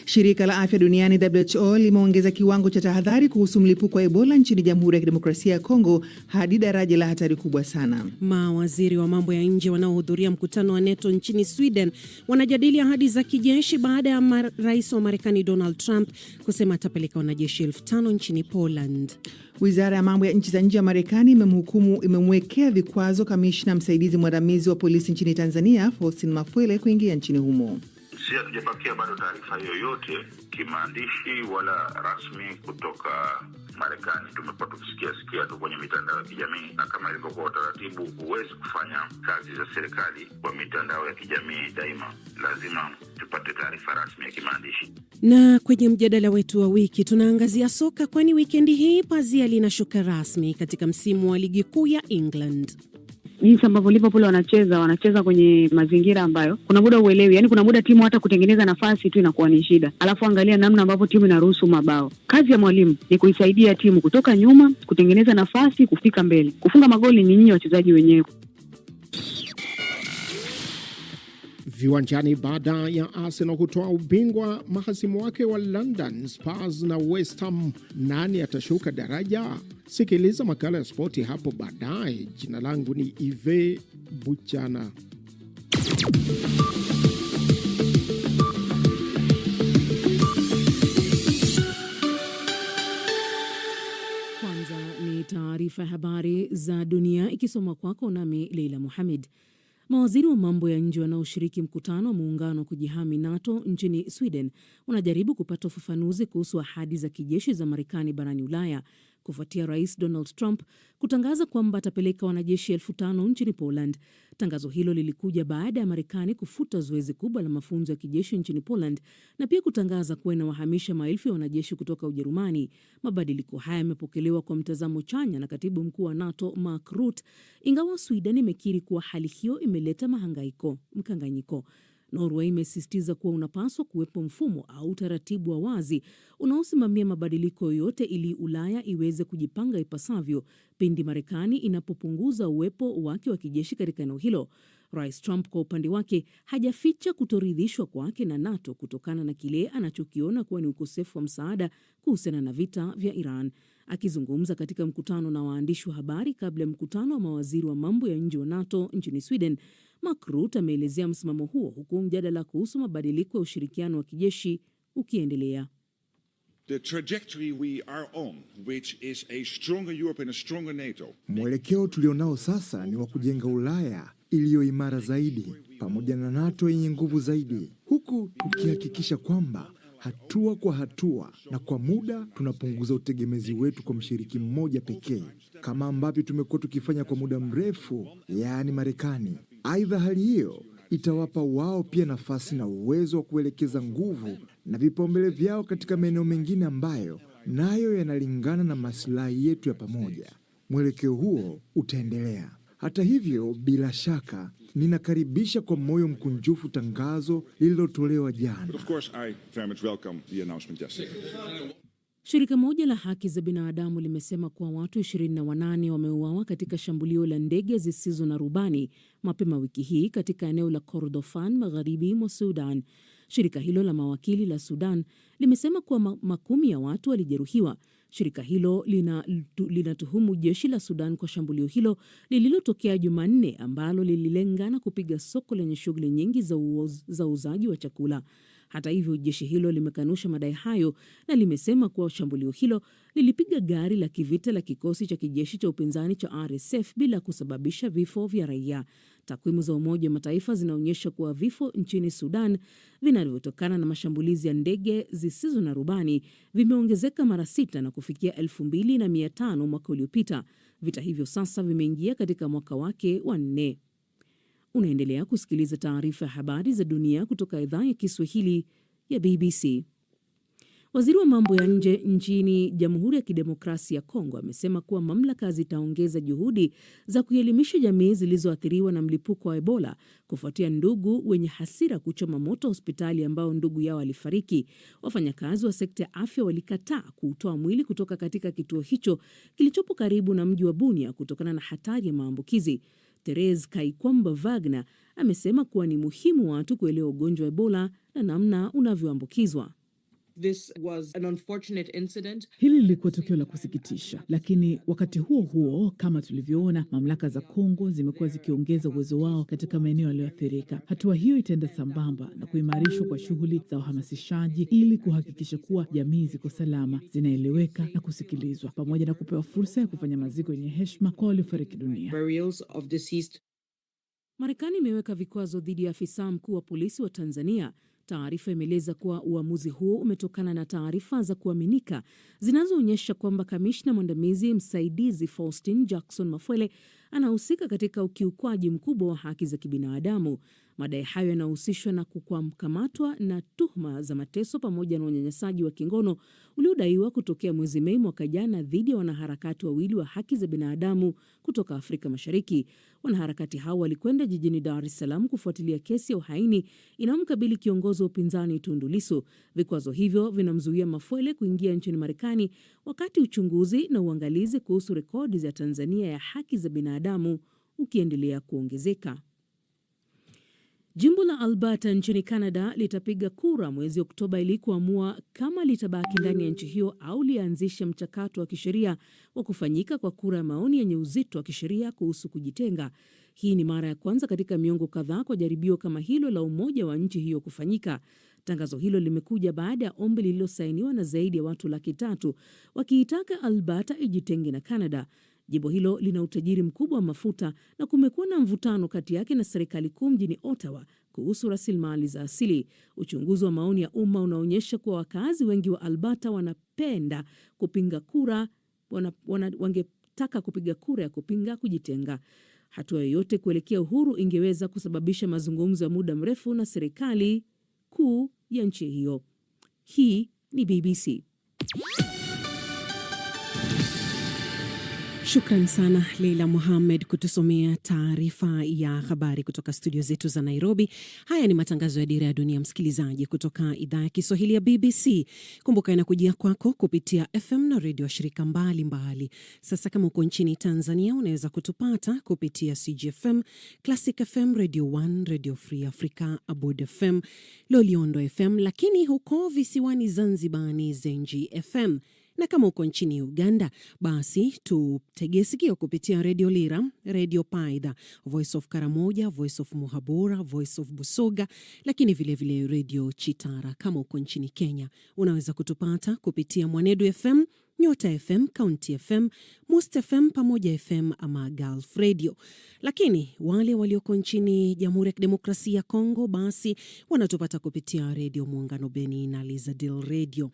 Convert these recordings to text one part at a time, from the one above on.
Shirika la Afya Duniani WHO limeongeza kiwango cha tahadhari kuhusu mlipuko wa Ebola nchini Jamhuri ya Kidemokrasia ya Kongo hadi daraja la hatari kubwa sana. Mawaziri wa mambo ya nje wanaohudhuria mkutano wa NATO nchini Sweden wanajadili ahadi za kijeshi baada ya rais wa Marekani Donald Trump kusema atapeleka wanajeshi 5,000 nchini Poland. Wizara ya mambo ya nchi za nje ya Marekani imemwekea vikwazo kamishna msaidizi mwandamizi wa polisi nchini Tanzania Faustin Mafwele kuingia nchini humo. Si hatujapakia bado taarifa yoyote kimaandishi wala rasmi kutoka Marekani. Tumekuwa tukisikia tu kwenye mitandao ya kijamii, na kama ilivyokuwa utaratibu, huwezi kufanya kazi za serikali kwa mitandao ya kijamii daima. Lazima tupate taarifa rasmi ya kimaandishi. Na kwenye mjadala wetu wa wiki tunaangazia soka, kwani wikendi hii pazia linashuka rasmi katika msimu wa ligi kuu ya England. Jinsi ambavyo Liverpool wanacheza kwenye mazingira ambayo kuna muda uelewi, yani kuna muda timu hata kutengeneza nafasi tu inakuwa ni shida. Alafu angalia namna ambavyo timu inaruhusu mabao. Kazi ya mwalimu ni kuisaidia timu kutoka nyuma, kutengeneza nafasi, kufika mbele. Kufunga magoli ni nyinyi wachezaji wenyewe. Viwanjani baada ya Arsenal kutoa ubingwa mahasimu wake wa London, Spurs na West Ham, nani atashuka daraja? Sikiliza makala ya spoti hapo baadaye. Jina langu ni Ive Buchana. Kwanza ni taarifa ya habari za dunia ikisomwa kwako nami Leila Mohamed. Mawaziri wa mambo ya nje wanaoshiriki mkutano wa muungano wa kujihami NATO nchini Sweden wanajaribu kupata ufafanuzi kuhusu ahadi za kijeshi za Marekani barani Ulaya kufuatia Rais Donald Trump kutangaza kwamba atapeleka wanajeshi 5,000 nchini Poland. Tangazo hilo lilikuja baada ya Marekani kufuta zoezi kubwa la mafunzo ya kijeshi nchini Poland na pia kutangaza kuwa inawahamisha maelfu ya wanajeshi kutoka Ujerumani. Mabadiliko haya yamepokelewa kwa mtazamo chanya na katibu mkuu wa NATO Mark Rutte, ingawa Sweden imekiri kuwa hali hiyo imeleta mkanganyiko. Norway imesisitiza kuwa unapaswa kuwepo mfumo au utaratibu wa wazi unaosimamia mabadiliko yoyote ili Ulaya iweze kujipanga ipasavyo pindi Marekani inapopunguza uwepo wake wa kijeshi katika eneo hilo. Rais Trump kwa upande wake hajaficha kutoridhishwa kwake na NATO kutokana na kile anachokiona kuwa ni ukosefu wa msaada kuhusiana na vita vya Iran. Akizungumza katika mkutano na waandishi wa habari kabla ya mkutano wa mawaziri wa mambo ya nje wa NATO nchini Sweden, Mark Rutte ameelezea msimamo huo huku mjadala kuhusu mabadiliko ya ushirikiano wa kijeshi ukiendelea. Mwelekeo tulionao sasa ni wa kujenga Ulaya iliyo imara zaidi pamoja na NATO yenye nguvu zaidi, huku tukihakikisha kwamba hatua kwa hatua na kwa muda tunapunguza utegemezi wetu kwa mshiriki mmoja pekee, kama ambavyo tumekuwa tukifanya kwa muda mrefu, yaani Marekani. Aidha, hali hiyo itawapa wao pia nafasi na uwezo wa kuelekeza nguvu na vipaumbele vyao katika maeneo mengine ambayo nayo yanalingana na maslahi yetu ya pamoja. Mwelekeo huo utaendelea. Hata hivyo, bila shaka ninakaribisha kwa moyo mkunjufu tangazo lililotolewa jana. Shirika moja la haki za binadamu limesema kuwa watu 28 wameuawa katika shambulio la ndege zisizo na rubani mapema wiki hii katika eneo la Kordofan magharibi mwa Sudan. Shirika hilo la mawakili la Sudan limesema kuwa makumi ya watu walijeruhiwa. Shirika hilo linatuhumu jeshi la Sudan kwa shambulio hilo lililotokea Jumanne ambalo lililenga na kupiga soko lenye shughuli nyingi za uuzaji wa chakula. Hata hivyo, jeshi hilo limekanusha madai hayo na limesema kuwa shambulio hilo lilipiga gari la kivita la kikosi cha kijeshi cha upinzani cha RSF bila kusababisha vifo vya raia. Takwimu za Umoja wa Mataifa zinaonyesha kuwa vifo nchini Sudan vinavyotokana na mashambulizi ya ndege zisizo na rubani vimeongezeka mara 6 na kufikia 2,500 mwaka uliopita. Vita hivyo sasa vimeingia katika mwaka wake wa 4. Unaendelea kusikiliza taarifa ya habari za dunia kutoka idhaa ya Kiswahili ya BBC. Waziri wa mambo ya nje nchini Jamhuri ya Kidemokrasia ya Kongo amesema kuwa mamlaka zitaongeza juhudi za kuelimisha jamii zilizoathiriwa na mlipuko wa Ebola kufuatia ndugu wenye hasira kuchoma moto hospitali ambao ndugu yao alifariki. Wafanyakazi wa sekta ya afya walikataa kuutoa mwili kutoka katika kituo hicho kilichopo karibu na mji wa Bunia kutokana na hatari ya maambukizi. Therese Kaikwamba Wagner amesema kuwa ni muhimu watu kuelewa ugonjwa wa Ebola na namna unavyoambukizwa. This was an unfortunate incident. Hili lilikuwa tukio la kusikitisha, lakini wakati huo huo, kama tulivyoona, mamlaka za Kongo zimekuwa zikiongeza uwezo wao katika maeneo yaliyoathirika. Hatua hiyo itaenda sambamba na kuimarishwa kwa shughuli za uhamasishaji ili kuhakikisha kuwa jamii ziko salama, zinaeleweka na kusikilizwa, pamoja na kupewa fursa ya kufanya maziko yenye heshima kwa waliofariki dunia. Burials of deceased. Marekani imeweka vikwazo dhidi ya afisa mkuu wa polisi wa Tanzania. Taarifa imeeleza kuwa uamuzi huo umetokana na taarifa za kuaminika zinazoonyesha kwamba kamishna mwandamizi msaidizi Faustin Jackson Mafwele anahusika katika ukiukwaji mkubwa wa haki za kibinadamu. Madai hayo yanahusishwa na kukamatwa na tuhuma za mateso pamoja na unyanyasaji wa kingono uliodaiwa kutokea mwezi Mei mwaka jana dhidi ya wanaharakati wawili wa haki za binadamu kutoka Afrika Mashariki. Wanaharakati hao walikwenda jijini Dar es Salaam kufuatilia kesi ya uhaini inayomkabili kiongozi wa upinzani Tundu Lissu. Vikwazo hivyo vinamzuia Mafwele kuingia nchini Marekani wakati uchunguzi na uangalizi kuhusu rekodi za Tanzania ya haki za binadamu ukiendelea kuongezeka. Jimbo la Alberta nchini Canada litapiga kura mwezi Oktoba ili kuamua kama litabaki ndani ya nchi hiyo au lianzishe mchakato wa kisheria wa kufanyika kwa kura ya maoni yenye uzito wa kisheria kuhusu kujitenga. Hii ni mara ya kwanza katika miongo kadhaa kwa jaribio kama hilo la umoja wa nchi hiyo kufanyika. Tangazo hilo limekuja baada ya ombi lililosainiwa na zaidi ya watu 300,000 wakiitaka Alberta ijitenge na Canada. Jimbo hilo lina utajiri mkubwa wa mafuta na kumekuwa na mvutano kati yake na serikali kuu mjini Ottawa kuhusu rasilimali za asili. Uchunguzi wa maoni ya umma unaonyesha kuwa wakazi wengi wa Alberta wangetaka kupiga kura ya kupinga kujitenga. Hatua yoyote kuelekea uhuru ingeweza kusababisha mazungumzo ya muda mrefu na serikali kuu ya nchi hiyo. Hii ni BBC. Shukran sana Leila Mohamed kutusomea taarifa ya habari kutoka studio zetu za Nairobi. Haya ni matangazo ya Dira ya Dunia, msikilizaji, kutoka idhaa ya Kiswahili ya BBC. Kumbuka inakujia kwako kupitia FM na redio wa shirika mbalimbali. Sasa kama uko nchini Tanzania, unaweza kutupata kupitia CGFM, Classic FM, Radio 1, Radio Free Africa, Abud FM, Loliondo FM, lakini huko visiwani Zanzibar ni Zenji FM. Na kama uko nchini Uganda, basi tutege sikio kupitia Radio Lira, Radio Paidha, Voice of Karamoja, Voice of Muhabura, Voice of Busoga, lakini vile Radio Chitara. Kama uko nchini Kenya, unaweza kutupata kupitia Mwanedu FM, Nyota FM, County FM, Must FM, Pamoja FM ama Gulf Radio. Lakini wale walioko nchini Jamhuri ya Kidemokrasia ya Kongo, basi wanatupata kupitia Radio Muungano Beni na Lizadil Radio.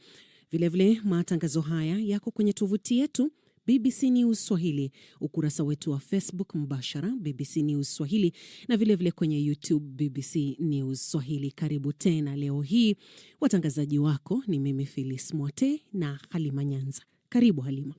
Vilevile matangazo haya yako kwenye tovuti yetu BBC News Swahili, ukurasa wetu wa Facebook mbashara BBC News Swahili, na vilevile kwenye YouTube BBC News Swahili. Karibu tena. Leo hii watangazaji wako ni mimi Phyllis Mwote na Halima Nyanza. Karibu Halima.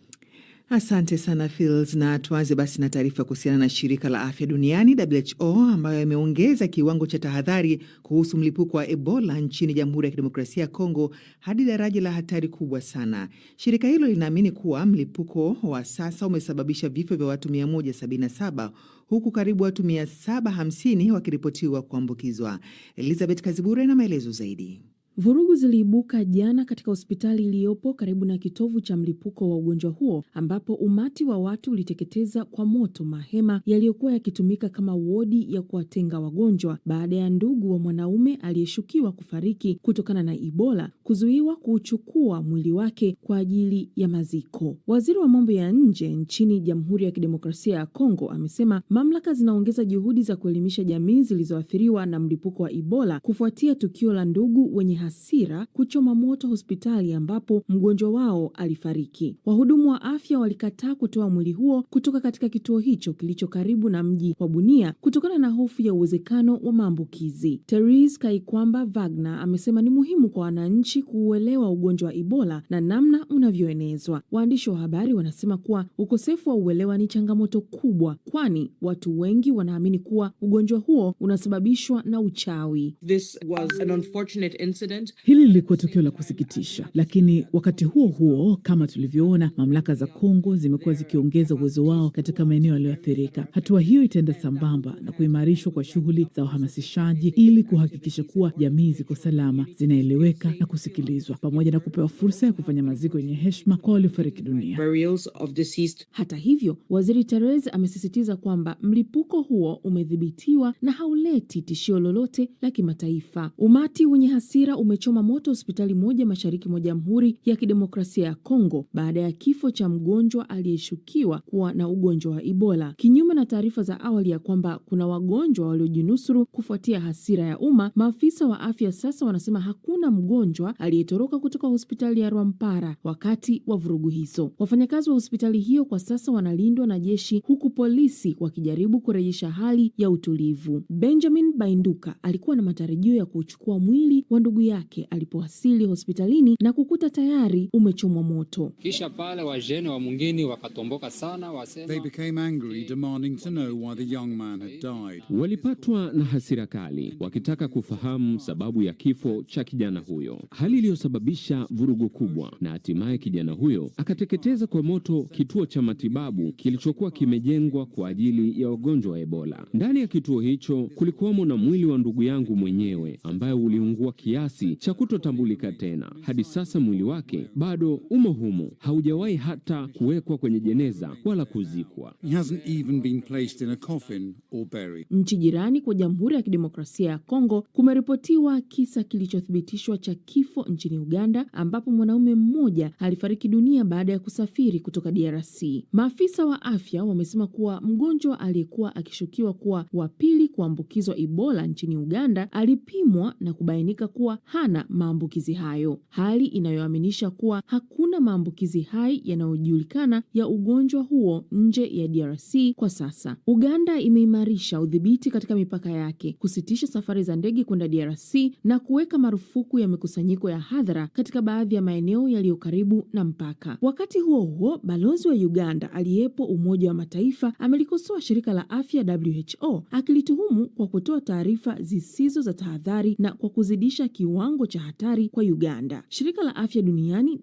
Asante sana Phils, na tuanze basi na taarifa kuhusiana na shirika la afya duniani WHO ambayo imeongeza kiwango cha tahadhari kuhusu mlipuko wa Ebola nchini Jamhuri ya Kidemokrasia ya Kongo hadi daraja la hatari kubwa sana. Shirika hilo linaamini kuwa mlipuko wa sasa umesababisha vifo vya watu 177 huku karibu watu 750 wakiripotiwa kuambukizwa. Elizabeth Kazibure na maelezo zaidi. Vurugu ziliibuka jana katika hospitali iliyopo karibu na kitovu cha mlipuko wa ugonjwa huo, ambapo umati wa watu uliteketeza kwa moto mahema yaliyokuwa yakitumika kama wodi ya kuwatenga wagonjwa baada ya ndugu wa mwanaume aliyeshukiwa kufariki kutokana na Ebola kuzuiwa kuchukua mwili wake kwa ajili ya maziko. Waziri wa mambo ya nje nchini Jamhuri ya Kidemokrasia ya Kongo amesema mamlaka zinaongeza juhudi za kuelimisha jamii zilizoathiriwa na mlipuko wa Ebola kufuatia tukio la ndugu wenye hasira kuchoma moto hospitali ambapo mgonjwa wao alifariki. Wahudumu wa afya walikataa kutoa mwili huo kutoka katika kituo hicho kilicho karibu na mji wa Bunia kutokana na hofu ya uwezekano wa maambukizi. Therese Kaikwamba Wagner amesema ni muhimu kwa wananchi kuuelewa ugonjwa wa Ebola na namna unavyoenezwa. Waandishi wa habari wanasema kuwa ukosefu wa uelewa ni changamoto kubwa, kwani watu wengi wanaamini kuwa ugonjwa huo unasababishwa na uchawi. This was an unfortunate incident. incident. Hili lilikuwa tukio la kusikitisha, lakini wakati huo huo, kama tulivyoona, mamlaka za Kongo zimekuwa zikiongeza uwezo wao katika maeneo yaliyoathirika. Hatua hiyo itaenda sambamba na kuimarishwa kwa shughuli za uhamasishaji ili kuhakikisha kuwa jamii ziko salama, zinaeleweka na kusikilizwa, pamoja na kupewa fursa ya kufanya maziko yenye heshima kwa waliofariki dunia. Burials of deceased. Hata hivyo, Waziri Therese amesisitiza kwamba mlipuko huo umedhibitiwa na hauleti tishio lolote la kimataifa. Umati wenye hasira umechoma moto hospitali moja mashariki mwa Jamhuri ya Kidemokrasia ya Kongo baada ya kifo cha mgonjwa aliyeshukiwa kuwa na ugonjwa wa Ebola. Kinyume na taarifa za awali ya kwamba kuna wagonjwa waliojinusuru kufuatia hasira ya umma, maafisa wa afya sasa wanasema hakuna mgonjwa aliyetoroka kutoka hospitali ya Rwampara wakati wa vurugu hizo. Wafanyakazi wa hospitali hiyo kwa sasa wanalindwa na jeshi, huku polisi wakijaribu kurejesha hali ya utulivu. Benjamin Bainduka alikuwa na matarajio ya kuchukua mwili wa ndugu yake alipowasili hospitalini na kukuta tayari umechomwa moto. Kisha pale wajene wa mwingine wakatomboka sana, wasema They became angry, demanding to know why the young man had died. Walipatwa na hasira kali wakitaka kufahamu sababu ya kifo cha kijana huyo, hali iliyosababisha vurugu kubwa, na hatimaye kijana huyo akateketeza kwa moto kituo cha matibabu kilichokuwa kimejengwa kwa ajili ya wagonjwa wa Ebola. Ndani ya kituo hicho kulikuwamo na mwili wa ndugu yangu mwenyewe ambaye uliungua kiasi cha kutotambulika tena. Hadi sasa mwili wake bado umo humo, haujawahi hata kuwekwa kwenye jeneza wala kuzikwa. He hasn't even been placed in a coffin or buried. Nchi jirani kwa Jamhuri ya Kidemokrasia ya Kongo kumeripotiwa kisa kilichothibitishwa cha kifo nchini Uganda, ambapo mwanaume mmoja alifariki dunia baada ya kusafiri kutoka DRC. Maafisa wa afya wamesema kuwa mgonjwa aliyekuwa akishukiwa kuwa wa pili kuambukizwa Ebola nchini Uganda alipimwa na kubainika kuwa hana maambukizi hayo, hali inayoaminisha kuwa hakuna maambukizi hai yanayojulikana ya ugonjwa huo nje ya DRC kwa sasa. Uganda imeimarisha udhibiti katika mipaka yake, kusitisha safari za ndege kwenda DRC na kuweka marufuku ya mikusanyiko ya hadhara katika baadhi ya maeneo yaliyo karibu na mpaka. Wakati huo huo, balozi wa Uganda aliyepo Umoja wa Mataifa amelikosoa shirika la afya WHO akilituhumu kwa kutoa taarifa zisizo za tahadhari na kwa kuzidisha kiwango cha hatari kwa Uganda. Shirika la Afya Duniani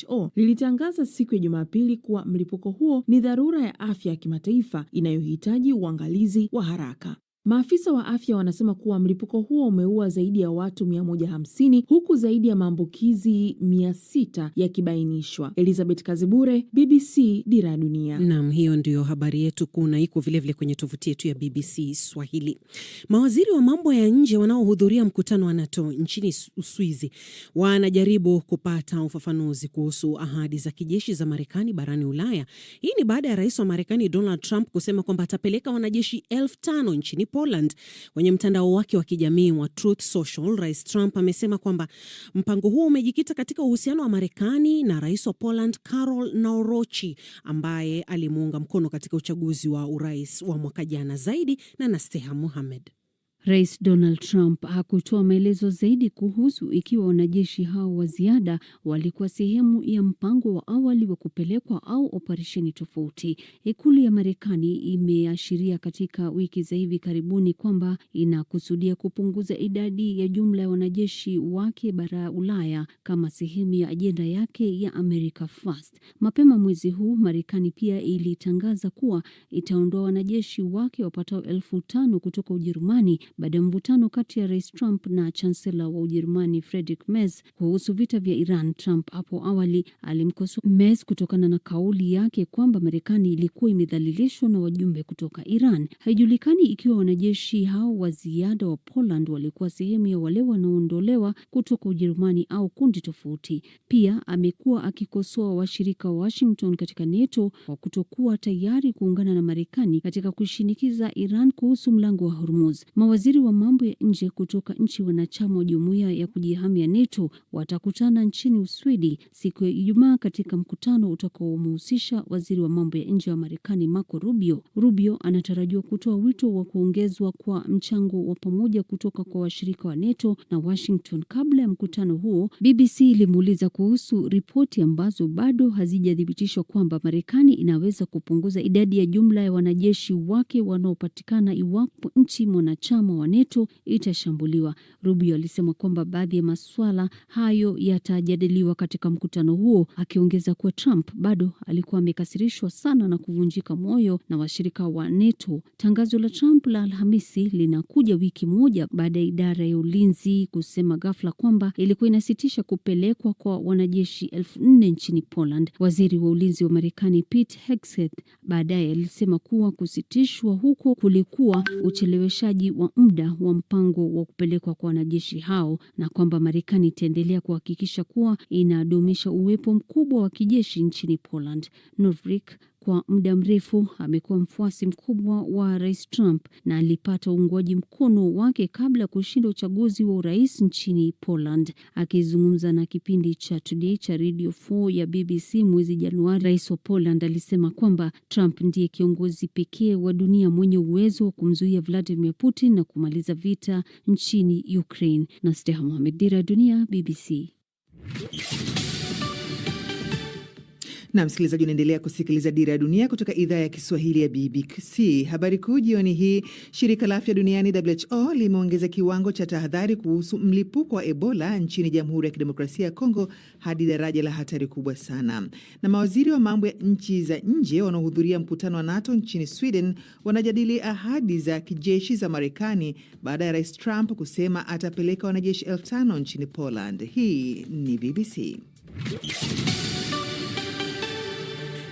WHO lilitangaza siku ya Jumapili kuwa mlipuko huo ni dharura ya afya ya kimataifa inayohitaji uangalizi wa haraka. Maafisa wa afya wanasema kuwa mlipuko huo umeua zaidi ya watu 150 huku zaidi ya maambukizi 600 yakibainishwa. Elizabeth Kazibure, BBC, Dira ya Dunia. Naam, hiyo ndio habari yetu kuu na iko vilevile kwenye tovuti yetu ya BBC Swahili. Mawaziri wa mambo ya nje wanaohudhuria mkutano wa NATO nchini Uswizi wanajaribu kupata ufafanuzi kuhusu ahadi za kijeshi za Marekani barani Ulaya. Hii ni baada ya rais wa Marekani Donald Trump kusema kwamba atapeleka wanajeshi 5,000 nchini Poland. Kwenye mtandao wake wa kijamii wa Truth Social, Rais Trump amesema kwamba mpango huo umejikita katika uhusiano wa Marekani na rais wa Poland Karol Nawrocki ambaye alimuunga mkono katika uchaguzi wa urais wa mwaka jana. Zaidi na Nasteha Mohamed. Rais Donald Trump hakutoa maelezo zaidi kuhusu ikiwa wanajeshi hao wa ziada walikuwa sehemu ya mpango wa awali wa kupelekwa au operesheni tofauti. Ikulu ya Marekani imeashiria katika wiki za hivi karibuni kwamba inakusudia kupunguza idadi ya jumla ya wanajeshi wake bara Ulaya kama sehemu ya ajenda yake ya America First. Mapema mwezi huu, Marekani pia ilitangaza kuwa itaondoa wanajeshi wake wapatao 5,000 kutoka Ujerumani baada ya mvutano kati ya Rais Trump na Chancellor wa Ujerumani Friedrich Merz kuhusu vita vya Iran. Trump hapo awali alimkosoa Merz kutokana na kauli yake kwamba Marekani ilikuwa imedhalilishwa na wajumbe kutoka Iran. Haijulikani ikiwa wanajeshi hao wa ziada wa Poland walikuwa sehemu ya wale wanaoondolewa kutoka Ujerumani au kundi tofauti. Pia amekuwa akikosoa washirika wa Washington katika NATO kwa kutokuwa tayari kuungana na Marekani katika kushinikiza Iran kuhusu mlango wa Hormuz. Mawaziri wa mambo ya nje kutoka nchi wanachama wa jumuiya ya kujihamia NATO watakutana nchini Uswidi siku ya Ijumaa katika mkutano utakaomhusisha waziri wa mambo ya nje wa Marekani Marco Rubio. Rubio anatarajiwa kutoa wito wa kuongezwa kwa mchango wa pamoja kutoka kwa washirika wa NATO na Washington. Kabla ya mkutano huo, BBC ilimuuliza kuhusu ripoti ambazo bado hazijathibitishwa kwamba Marekani inaweza kupunguza idadi ya jumla ya wanajeshi wake wanaopatikana iwapo nchi mwanachama wanachama wa NATO itashambuliwa. Rubio alisema kwamba baadhi ya masuala hayo yatajadiliwa katika mkutano huo, akiongeza kuwa Trump bado alikuwa amekasirishwa sana na kuvunjika moyo na washirika wa NATO. Tangazo la Trump la Alhamisi linakuja wiki moja baada ya idara ya ulinzi kusema ghafla kwamba ilikuwa inasitisha kupelekwa kwa wanajeshi 4,000 nchini Poland. Waziri wa ulinzi wa Marekani Pete Hegseth baadaye alisema kuwa kusitishwa huko kulikuwa ucheleweshaji wa muda wa mpango wa kupelekwa kwa wanajeshi hao, na kwamba Marekani itaendelea kuhakikisha kuwa inadumisha uwepo mkubwa wa kijeshi nchini Poland. Novick kwa muda mrefu amekuwa mfuasi mkubwa wa Rais Trump na alipata uungwaji mkono wake kabla ya kushinda uchaguzi wa urais nchini Poland. Akizungumza na kipindi cha Today cha Radio 4 ya BBC mwezi Januari, Rais wa Poland alisema kwamba Trump ndiye kiongozi pekee wa dunia mwenye uwezo wa kumzuia Vladimir Putin na kumaliza vita nchini Ukraine. Nasteha Mohamed, Dira ya Dunia, BBC. Na msikilizaji, unaendelea kusikiliza Dira ya Dunia kutoka idhaa ya Kiswahili ya BBC. Habari kuu jioni hii, shirika la afya duniani WHO limeongeza kiwango cha tahadhari kuhusu mlipuko wa Ebola nchini Jamhuri ya Kidemokrasia ya Kongo hadi daraja la hatari kubwa sana. Na mawaziri wa mambo ya nchi za nje wanaohudhuria mkutano wa NATO nchini Sweden wanajadili ahadi za kijeshi za Marekani baada ya Rais Trump kusema atapeleka wanajeshi 5,000 nchini Poland. Hii ni BBC.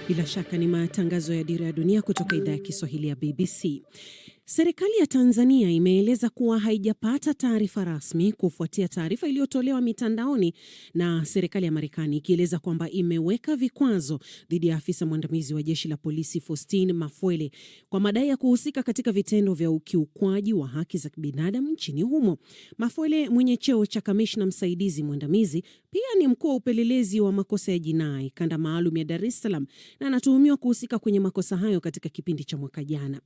Bila shaka ni matangazo ya Dira ya Dunia kutoka idhaa ya Kiswahili ya BBC. Serikali ya Tanzania imeeleza kuwa haijapata taarifa rasmi kufuatia taarifa iliyotolewa mitandaoni na serikali ya Marekani ikieleza kwamba imeweka vikwazo dhidi ya afisa mwandamizi wa jeshi la polisi Faustin Mafwele kwa madai ya kuhusika katika vitendo vya ukiukwaji wa haki za kibinadamu nchini humo. Mafwele mwenye cheo cha kamishna msaidizi mwandamizi pia ni mkuu wa upelelezi wa makosa ya jinai kanda maalum ya Dar es Salaam na anatuhumiwa kuhusika kwenye makosa hayo katika kipindi cha mwaka jana.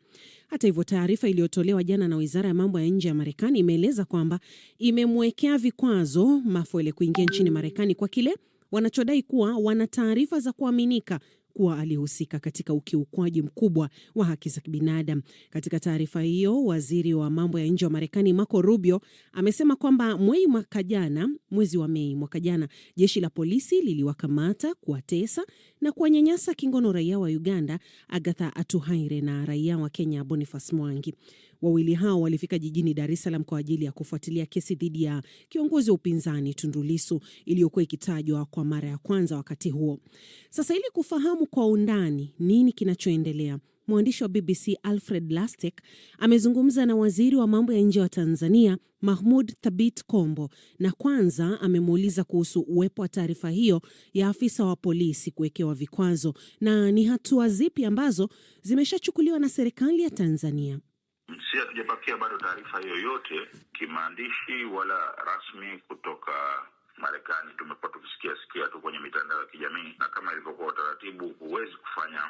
Hata hivyo, taarifa iliyotolewa jana na Wizara ya Mambo ya Nje ya Marekani imeeleza kwamba imemwekea vikwazo Mafwele kuingia nchini Marekani kwa kile wanachodai kuwa wana taarifa za kuaminika kuwa alihusika katika ukiukwaji mkubwa wa haki za kibinadamu. Katika taarifa hiyo, waziri wa mambo ya nje wa Marekani Marco Rubio amesema kwamba mwezi wa Mei mwaka jana, jeshi la polisi liliwakamata, kuwatesa na kuwanyanyasa kingono raia wa Uganda Agatha Atuhaire na raia wa Kenya Boniface Mwangi. Wawili hao walifika jijini Dar es Salaam kwa ajili ya kufuatilia kesi dhidi ya kiongozi wa upinzani Tundu Lissu iliyokuwa ikitajwa kwa mara ya kwanza wakati huo. Sasa ili kufahamu kwa undani nini kinachoendelea, mwandishi wa BBC Alfred Lastek amezungumza na waziri wa mambo ya nje wa Tanzania Mahmoud Thabit Kombo, na kwanza amemuuliza kuhusu uwepo wa taarifa hiyo ya afisa wa polisi kuwekewa vikwazo na ni hatua zipi ambazo zimeshachukuliwa na serikali ya Tanzania. Si hatujapakia bado taarifa yoyote kimaandishi wala rasmi kutoka Marekani. Tumekuwa tukisikia tu kwenye mitandao ya kijamii, na kama ilivyokuwa utaratibu, huwezi kufanya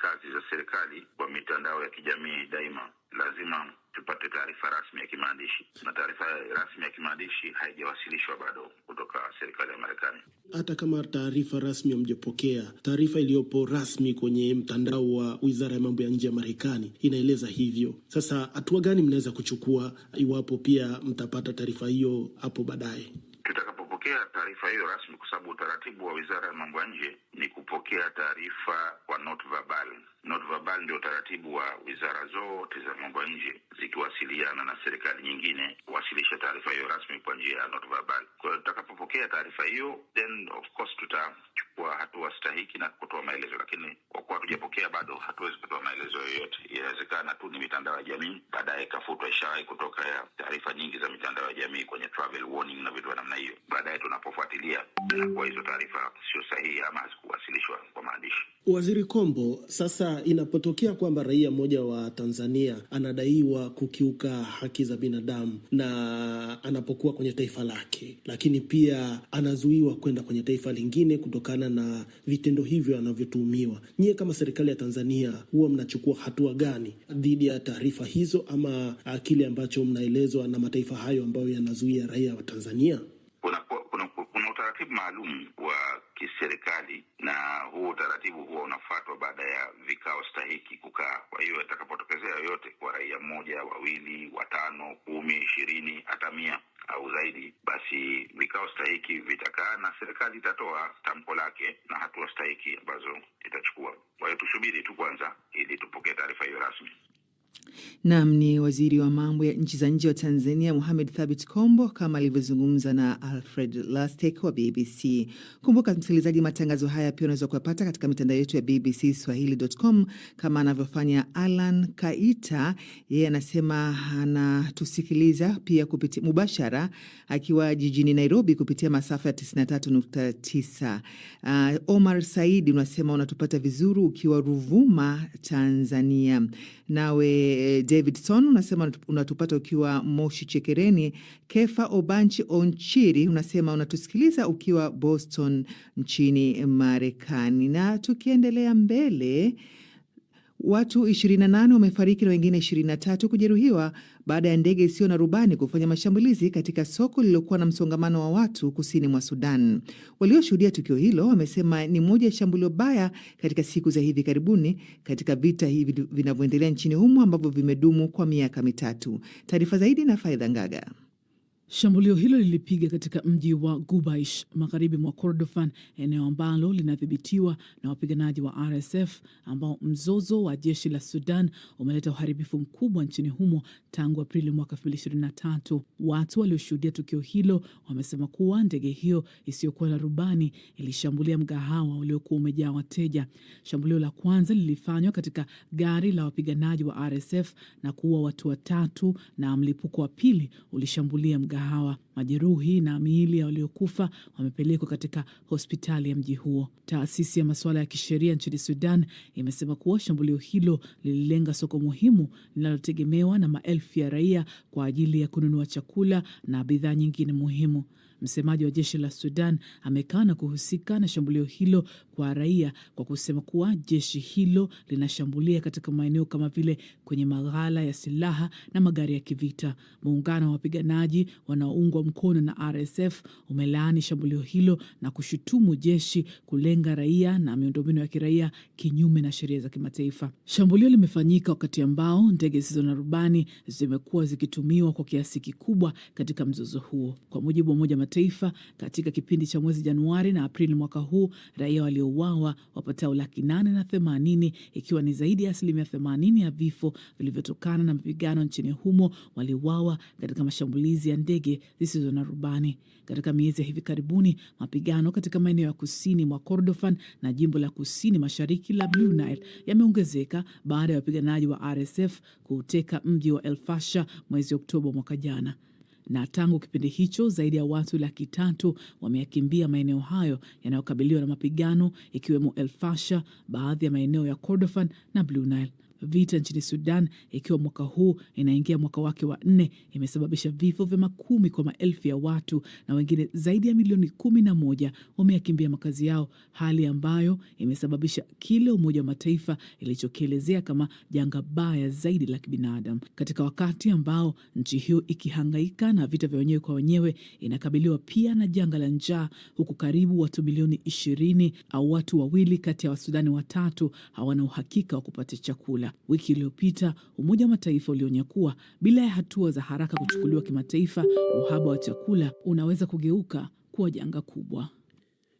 kazi za serikali kwa mitandao ya kijamii daima. Lazima tupate taarifa rasmi ya kimaandishi, na taarifa rasmi ya kimaandishi haijawasilishwa bado kutoka serikali ya Marekani. Hata kama taarifa rasmi hamjapokea, taarifa iliyopo rasmi kwenye mtandao wa Wizara ya Mambo ya Nje ya Marekani inaeleza hivyo. Sasa hatua gani mnaweza kuchukua iwapo pia mtapata taarifa hiyo hapo baadaye? Tutakapopokea taarifa hiyo rasmi, kwa sababu utaratibu wa Wizara ya Mambo ya Nje ni kupokea taarifa kwa note verbal. Note verbal ndio utaratibu wa wizara zote za mambo ya nje zikiwasiliana na serikali nyingine kuwasilisha taarifa hiyo rasmi kwa njia ya note verbal. Kwa hiyo tutakapopokea taarifa hiyo, then of course tutachukua hatua stahiki na kutoa maelezo, lakini kwa kuwa hatujapokea bado hatuwezi kutoa maelezo yoyote. Inawezekana tu ni mitandao ya jamii baadaye ikafutwa. Ishawahi kutoka ya taarifa nyingi za mitandao ya jamii kwenye travel warning na vitu namna hiyo. Baadaye tunapofuatilia inakuwa hizo taarifa sio sahihi ama hazikuwasilishwa kwa maandishi. Waziri Kombo, sasa inapotokea kwamba raia mmoja wa Tanzania anadaiwa kukiuka haki za binadamu na anapokuwa kwenye taifa lake, lakini pia anazuiwa kwenda kwenye taifa lingine kutokana na vitendo hivyo anavyotuhumiwa, nyie kama serikali ya Tanzania huwa mnachukua hatua gani dhidi ya taarifa hizo ama kile ambacho mnaelezwa na mataifa hayo ambayo yanazuia raia wa Tanzania? Kuna utaratibu maalum wa kiserikali, na huo utaratibu huwa unafuatwa baada ya vikao stahiki kukaa. Kwa hiyo atakapotokezea yoyote kwa raia mmoja, wawili, watano, 10, 20, hata 100 au zaidi, basi vikao stahiki vitakaa na serikali itatoa tamko lake na hatua stahiki ambazo itachukua. Kwa hiyo tusubiri tu kwanza ili tupokee taarifa hiyo rasmi. Nam ni waziri wa mambo ya nchi za nje wa Tanzania Mohamed Thabit Kombo kama alivyozungumza na Alfred Lastek wa BBC. Kumbuka msikilizaji, matangazo haya pia unaweza kuyapata katika mitandao yetu ya bbcswahili.com kama anavyofanya Alan Kaita. Yeye anasema anatusikiliza pia kupitia mubashara akiwa jijini Nairobi kupitia masafa ya 93.9. Omar Saidi unasema unatupata vizuri ukiwa Ruvuma, Tanzania. Nawe Davidson unasema unatupata ukiwa Moshi Chekereni. Kefa Obanchi Onchiri unasema unatusikiliza ukiwa Boston nchini Marekani. Na tukiendelea mbele, watu 28 wamefariki na wengine 23 kujeruhiwa baada ya ndege isiyo na rubani kufanya mashambulizi katika soko lililokuwa na msongamano wa watu kusini mwa Sudan. Walioshuhudia tukio hilo wamesema ni moja ya shambulio baya katika siku za hivi karibuni katika vita hivi vinavyoendelea nchini humo ambavyo vimedumu kwa miaka 3. Taarifa zaidi na Faidha Ngaga. Shambulio hilo lilipiga katika mji wa Gubaish magharibi mwa Kordofan, eneo ambalo linadhibitiwa na wapiganaji wa RSF, ambao mzozo wa jeshi la Sudan umeleta uharibifu mkubwa nchini humo tangu Aprili mwaka 2023. Watu walioshuhudia tukio hilo wamesema kuwa ndege hiyo isiyokuwa na rubani ilishambulia mgahawa uliokuwa umejaa wateja. Shambulio la kwanza lilifanywa katika gari la wapiganaji wa RSF na kuua watu 3, na mlipuko wa pili ulishambulia mgahawa. Majeruhi na miili ya waliokufa wamepelekwa katika hospitali ya mji huo. Taasisi ya masuala ya kisheria nchini Sudan imesema kuwa shambulio hilo lililenga soko muhimu linalotegemewa na maelfu ya raia kwa ajili ya kununua chakula na bidhaa nyingine muhimu. Msemaji wa jeshi la Sudan amekana kuhusika na shambulio hilo kwa raia kwa kusema kuwa jeshi hilo linashambulia katika maeneo kama vile kwenye maghala ya silaha na magari ya kivita. Muungano wa wapiganaji wanaoungwa mkono na RSF umelaani shambulio hilo na kushutumu jeshi kulenga raia na miundombinu ya kiraia kinyume na sheria za kimataifa. Shambulio limefanyika wakati ambao ndege zisizo na rubani zimekuwa zikitumiwa kwa kiasi kikubwa katika mzozo huo. Kwa mujibu wa Umoja Mataifa, katika kipindi cha mwezi Januari na Aprili mwaka huu, raia waliouawa wapatao 880,000, ikiwa ni zaidi ya 80% ya vifo vilivyotokana na mapigano nchini humo waliuawa katika mashambulizi ya ndege zisizo na rubani. Katika miezi ya hivi karibuni, mapigano katika maeneo ya kusini mwa Kordofan na jimbo la kusini mashariki la Blue Nile yameongezeka baada ya wapiganaji wa RSF kuuteka mji wa El Fasher mwezi Oktoba mwaka jana. Na tangu kipindi hicho zaidi ya watu 300,000 wameyakimbia maeneo hayo yanayokabiliwa na mapigano, ikiwemo El Fasher, baadhi ya maeneo ya Kordofan na Blue Nile. Vita nchini Sudan, ikiwa mwaka huu inaingia mwaka wake wa 4, imesababisha vifo vya makumi kwa maelfu ya watu na wengine zaidi ya milioni 11 wameyakimbia makazi yao, hali ambayo imesababisha kile Umoja wa Mataifa ilichokielezea kama janga baya zaidi la kibinadamu. Katika wakati ambao nchi hiyo ikihangaika na vita vya wenyewe kwa wenyewe, inakabiliwa pia na janga la njaa, huku karibu watu milioni 20 au watu 2 kati ya Wasudani 3 hawana uhakika wa kupata chakula. Wiki iliyopita Umoja wa Mataifa ulionya kuwa bila ya hatua za haraka kuchukuliwa kimataifa, uhaba wa chakula unaweza kugeuka kuwa janga kubwa.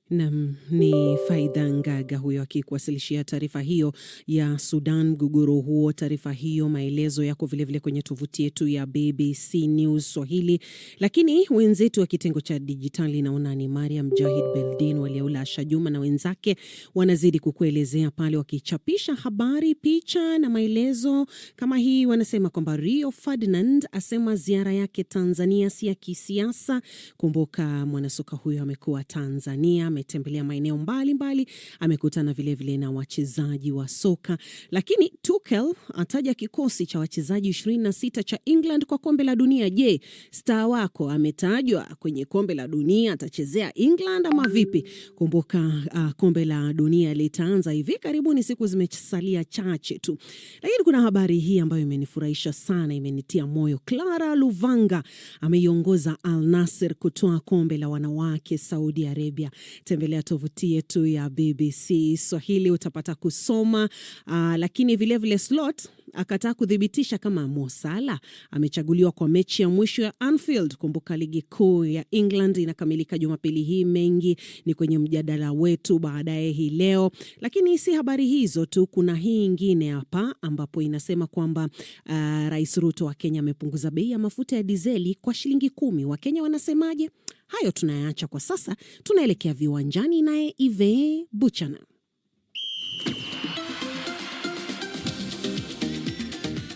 Nam ni Faidha Ngaga huyo akikuwasilishia taarifa hiyo ya Sudan, mgogoro huo. Taarifa hiyo, maelezo yako vilevile kwenye tovuti yetu ya BBC News Swahili. Lakini wenzetu wa kitengo cha dijitali, naona ni Mariam Jahid Beldin, Waliaula Shajuma na wenzake wanazidi kukuelezea pale, wakichapisha habari, picha na maelezo kama hii. Wanasema kwamba Rio Ferdinand asema ziara yake Tanzania si ya kisiasa. Kumbuka mwanasoka huyo amekuwa Tanzania, ametembelea maeneo mbalimbali, amekutana vilevile na wachezaji wa soka. Lakini Tuchel ataja kikosi cha wachezaji 26 cha England kwa kombe la dunia. Je, star wako ametajwa kwenye kombe la dunia, atachezea England ama vipi? Kumbuka kombe la dunia litaanza hivi karibuni, siku zimesalia chache tu. Lakini kuna habari hii ambayo imenifurahisha sana, imenitia moyo. Clara Luvanga ameiongoza Al Nassr kutoa kombe la wanawake Saudi Arabia. Tembelea tovuti yetu ya BBC Swahili utapata kusoma. Lakini vilevile Slot akataa kudhibitisha kama Mo Salah amechaguliwa kwa mechi ya mwisho ya Anfield. Kumbuka ligi kuu ya England inakamilika Jumapili hii. Mengi ni kwenye mjadala wetu baadaye hii leo. Lakini si habari hizo tu, kuna hii ingine hapa ambapo inasema kwamba Rais Ruto wa Kenya amepunguza bei ya mafuta ya dizeli kwa shilingi 10. Wakenya wanasemaje? Hayo tunayaacha kwa sasa, tunaelekea viwanjani naye Ive Buchana.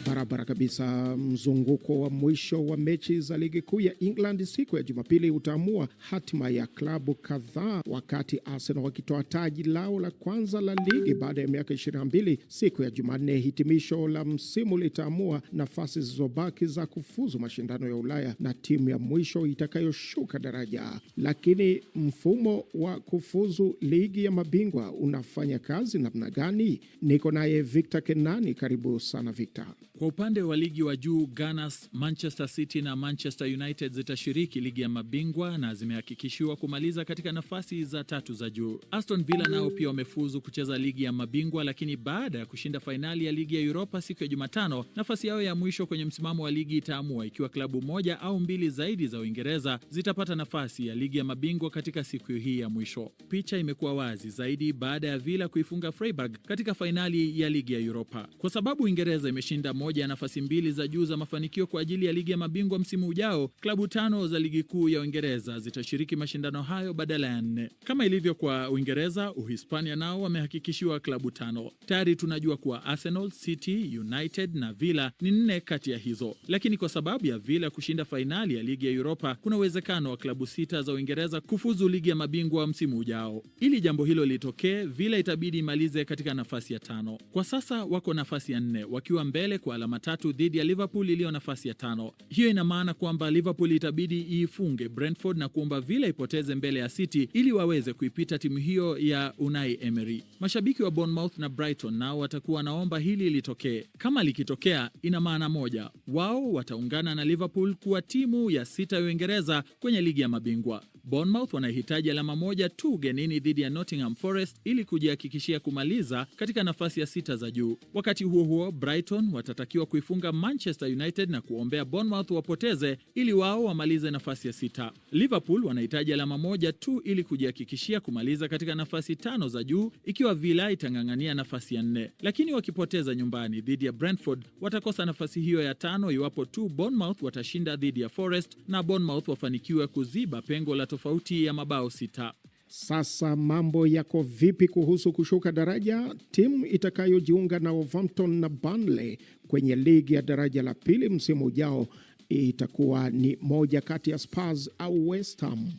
Barabara kabisa. Mzunguko wa mwisho wa mechi za ligi kuu ya England siku ya Jumapili utaamua hatima ya klabu kadhaa, wakati Arsenal wakitoa taji lao la kwanza la ligi baada ya miaka 22 siku ya Jumanne. Hitimisho la msimu litaamua nafasi zilizobaki za kufuzu mashindano ya Ulaya na timu ya mwisho itakayoshuka daraja. Lakini mfumo wa kufuzu ligi ya mabingwa unafanya kazi namna gani? Niko naye Victor Kenani. Karibu sana Victor. Kwa upande wa ligi wa juu, Gunners, Manchester City na Manchester United zitashiriki ligi ya mabingwa na zimehakikishiwa kumaliza katika nafasi za 3 za juu. Aston Villa nao pia wamefuzu kucheza ligi ya mabingwa, lakini baada ya kushinda fainali ya ligi ya Europa siku ya Jumatano, nafasi yao ya mwisho kwenye msimamo wa ligi itaamua ikiwa klabu moja au mbili zaidi za Uingereza zitapata nafasi ya ligi ya mabingwa katika siku hii ya mwisho. Picha imekuwa wazi zaidi baada ya Villa kuifunga Freiburg katika fainali ya ligi ya Europa. Kwa sababu Uingereza imeshinda moja ya nafasi 2 za juu za mafanikio kwa ajili ya ligi ya mabingwa msimu ujao, klabu 5 za ligi kuu ya Uingereza zitashiriki mashindano hayo badala ya 4. Kama ilivyo kwa Uingereza, Uhispania nao wamehakikishiwa klabu 5. Tayari tunajua kuwa Arsenal, City, United na Villa ni 4 kati ya hizo. Lakini kwa sababu ya Villa kushinda fainali ya ligi ya Europa, kuna uwezekano wa klabu 6 za Uingereza kufuzu ligi ya mabingwa msimu ujao. Ili jambo hilo litokee, Villa itabidi imalize katika nafasi ya 5. Kwa sasa wako nafasi ya 4 wakiwa mbele kwa alama 3 dhidi ya Liverpool iliyo nafasi ya 5. Hiyo ina maana kwamba Liverpool itabidi iifunge Brentford na kuomba Villa ipoteze mbele ya City ili waweze kuipita timu hiyo ya Unai Emery. Mashabiki wa Bournemouth na Brighton nao watakuwa naomba hili litokee. Kama likitokea, ina maana moja, wao wataungana na Liverpool kuwa timu ya 6 ya Uingereza kwenye ligi ya mabingwa. Bournemouth wanahitaji alama 1 tu ugenini dhidi ya Nottingham Forest ili kujihakikishia kumaliza katika nafasi ya 6 za juu. Wakati huo huo, Brighton watatakiwa kuifunga Manchester United na kuombea Bournemouth wapoteze ili wao wamalize nafasi ya 6. Liverpool wanahitaji alama 1 tu ili kujihakikishia kumaliza katika nafasi 5 za juu ikiwa Villa itang'ang'ania nafasi ya 4. Lakini wakipoteza nyumbani dhidi ya Brentford, watakosa nafasi hiyo ya 5 iwapo tu Bournemouth watashinda dhidi ya Forest na Bournemouth wafanikiwe kuziba pengo la tofauti ya mabao 6. Sasa mambo yako vipi kuhusu kushuka daraja? Timu itakayojiunga na Wolverhampton na Burnley kwenye ligi ya daraja la pili msimu ujao itakuwa ni moja kati ya Spurs au West Ham.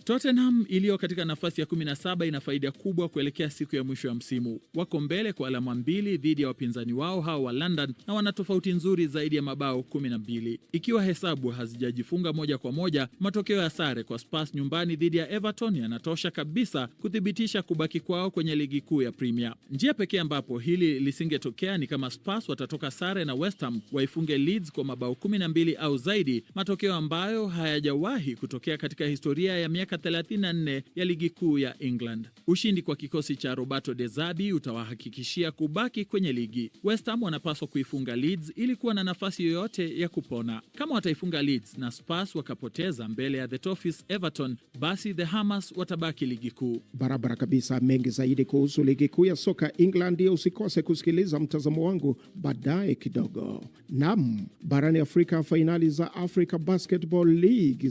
Tottenham iliyo katika nafasi ya 17 ina faida kubwa kuelekea siku ya mwisho ya msimu. Wako mbele kwa alama 2 dhidi ya wapinzani wao hao wa London na wana tofauti nzuri zaidi ya mabao 12. Ikiwa hesabu hazijajifunga moja kwa moja, matokeo ya sare kwa Spurs nyumbani dhidi ya Everton yanatosha kabisa kuthibitisha kubaki kwao kwenye ligi kuu ya Premier. Njia pekee ambapo hili lisingetokea ni kama Spurs watatoka sare na West Ham, waifunge Leeds kwa mabao 12 au zaidi, matokeo ambayo hayajawahi kutokea katika historia ya miaka 34 ya ligi kuu ya England. Ushindi kwa kikosi cha Roberto De Zerbi utawahakikishia kubaki kwenye ligi. West Ham wanapaswa kuifunga Leeds ili kuwa na nafasi yoyote ya kupona. Kama wataifunga Leeds na Spurs wakapoteza mbele ya the Toffees Everton, basi the Hammers watabaki ligi kuu. Barabara kabisa. Mengi zaidi kuhusu ligi kuu ya soka England usikose kusikiliza mtazamo wangu baadaye kidogo. Naam, barani Afrika, fainali za Africa Basketball League